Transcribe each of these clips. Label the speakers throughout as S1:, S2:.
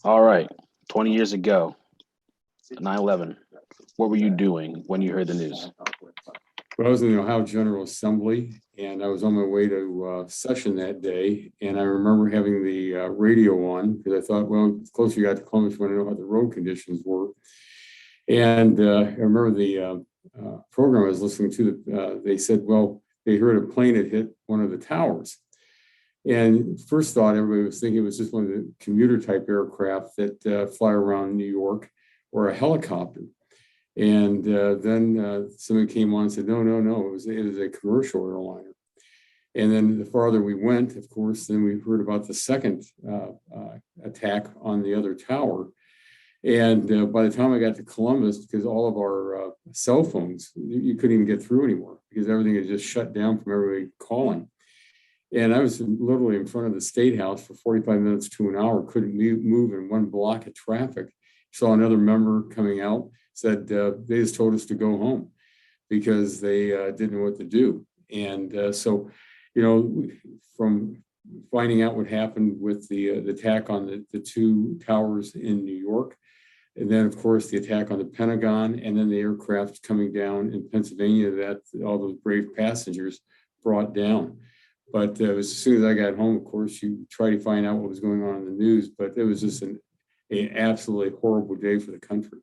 S1: All right. 20 years ago, 9/11. What were you doing when you heard the news?
S2: Well, I was in the Ohio General Assembly, and I was on my way to session that day. And I remember having the radio on because I thought, well, the closer you got to Columbus, you want to know how the road conditions were. And I remember the program I was listening to. They said, well, they heard a plane had hit one of the towers. And first thought, everybody was thinking it was just one of the commuter type aircraft that fly around New York, or a helicopter. And then somebody came on and said, no, it was a commercial airliner. And then the farther we went, of course, then we heard about the second attack on the other tower. And by the time I got to Columbus, because all of our cell phones, you couldn't even get through anymore because everything had just shut down from everybody calling. And I was literally in front of the State House for 45 minutes to an hour, couldn't move in one block of traffic. Saw another member coming out, said they just told us to go home because they didn't know what to do. And so, from finding out what happened with the attack on the two towers in New York, and then, of course, the attack on the Pentagon, and then the aircraft coming down in Pennsylvania that all those brave passengers brought down. But as soon as I got home, of course, you try to find out what was going on in the news, but it was just an absolutely horrible day for the country.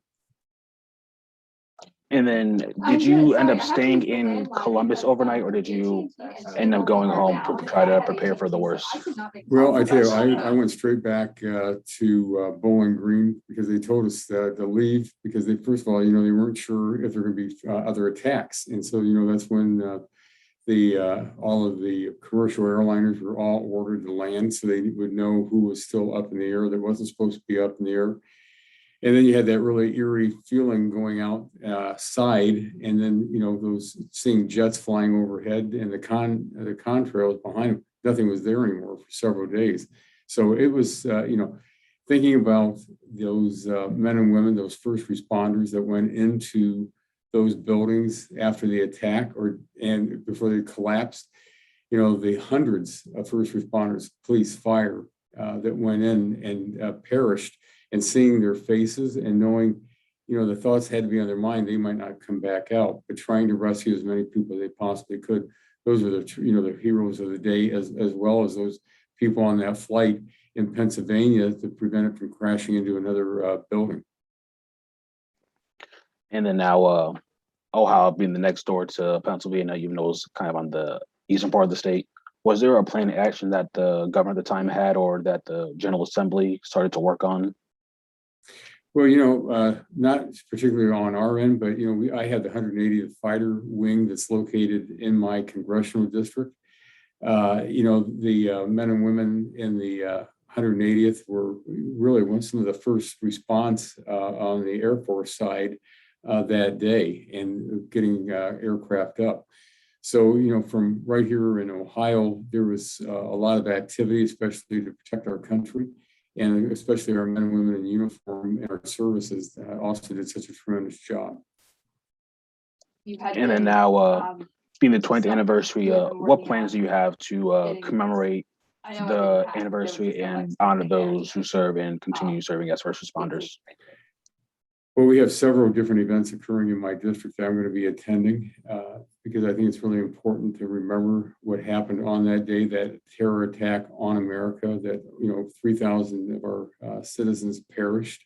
S1: And then did you end up staying in Columbus overnight, or did you end up going home to try to prepare for the worst?
S2: Well, I tell you, I went straight back to Bowling Green because they told us to leave because they, first of all, they weren't sure if there were going to be other attacks. And so, that's when all of the commercial airliners were all ordered to land so they would know who was still up in the air that wasn't supposed to be up in the air. And then you had that really eerie feeling going outside, and then those seeing jets flying overhead, and the contrails behind them. Nothing was there anymore for several days. So it was thinking about those men and women, those first responders that went into those buildings after the attack and before they collapsed. The hundreds of first responders, police, fire that went in and perished. And seeing their faces and knowing, the thoughts had to be on their mind, they might not come back out, but trying to rescue as many people as they possibly could. Those are the heroes of the day, as well as those people on that flight in Pennsylvania to prevent it from crashing into another building.
S1: And then now, Ohio being the next door to Pennsylvania, even though it's kind of on the eastern part of the state, was there a plan of action that the governor at the time had, or that the General Assembly started to work on?
S2: Well, not particularly on our end, but, I had the 180th Fighter Wing that's located in my congressional district. The men and women in the 180th were really some of the first response on the Air Force side that day and getting aircraft up. So, from right here in Ohio, there was a lot of activity, especially to protect our country. And especially our men and women in uniform and our services also did such a tremendous job.
S1: And then now, being the 20th anniversary, what plans do you have to commemorate the anniversary and honor those who serve and continue serving as first responders?
S2: Well, we have several different events occurring in my district that I'm going to be attending because I think it's really important to remember what happened on that day, that terror attack on America, that 3,000 of our citizens perished.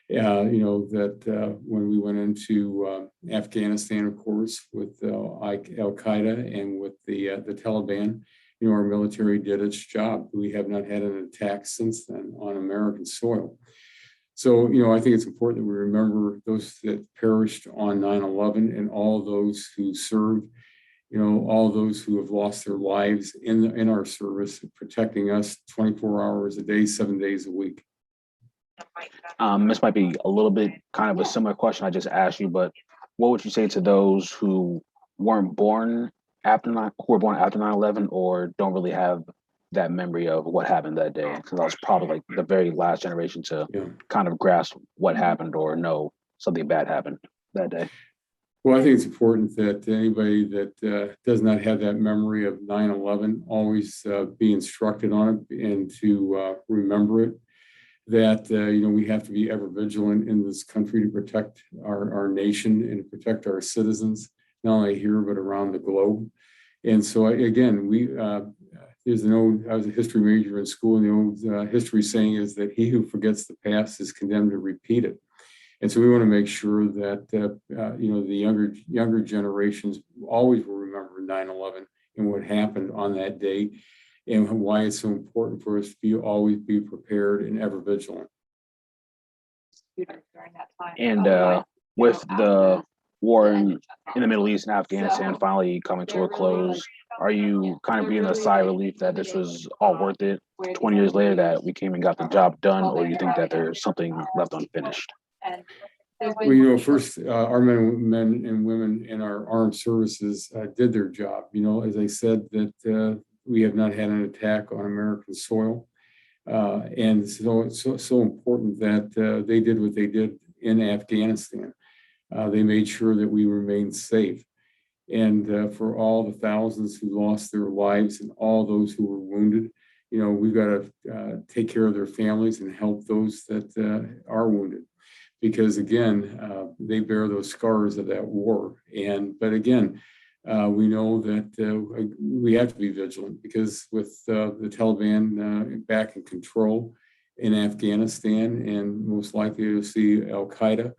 S2: That when we went into Afghanistan, of course, with Al Qaeda and with the Taliban, our military did its job. We have not had an attack since then on American soil. So, I think it's important that we remember those that perished on 9/11 and all those who served, all those who have lost their lives in our service, protecting us 24 hours a day, 7 days a week.
S1: This might be a little bit kind of a similar question I just asked you, but what would you say to those who weren't born after 9/11 or don't really have that memory of what happened that day? Because I was probably like the very last generation to kind of grasp what happened or know something bad happened that day.
S2: Well, I think it's important that anybody that does not have that memory of 9/11 always be instructed on it and to remember it. that, we have to be ever vigilant in this country to protect our nation and protect our citizens, not only here, but around the globe. And so again, there's I was a history major in school, and the old history saying is that he who forgets the past is condemned to repeat it. And so we want to make sure that, the younger generations always will remember 9/11 and what happened on that day, and why it's so important for us to always be prepared and ever vigilant.
S1: And with the war in the Middle East and Afghanistan finally coming to a close, are you kind of breathing a sigh of relief that this was all worth it 20 years later, that we came and got the job done, or you think that there's something left unfinished?
S2: Well, first, our men and women in our armed services did their job. As I said, that we have not had an attack on American soil. And so it's so important that they did what they did in Afghanistan. They made sure that we remained safe. And for all the thousands who lost their lives and all those who were wounded, we've got to take care of their families and help those that are wounded. Because again, they bear those scars of that war. But again, we know that we have to be vigilant, because with the Taliban back in control in Afghanistan, and most likely to see Al Qaeda,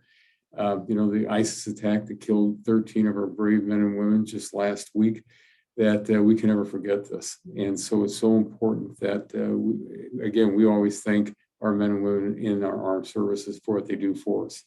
S2: the ISIS attack that killed 13 of our brave men and women just last week, that we can never forget this. And so it's so important that, we always thank our men and women in our armed services for what they do for us.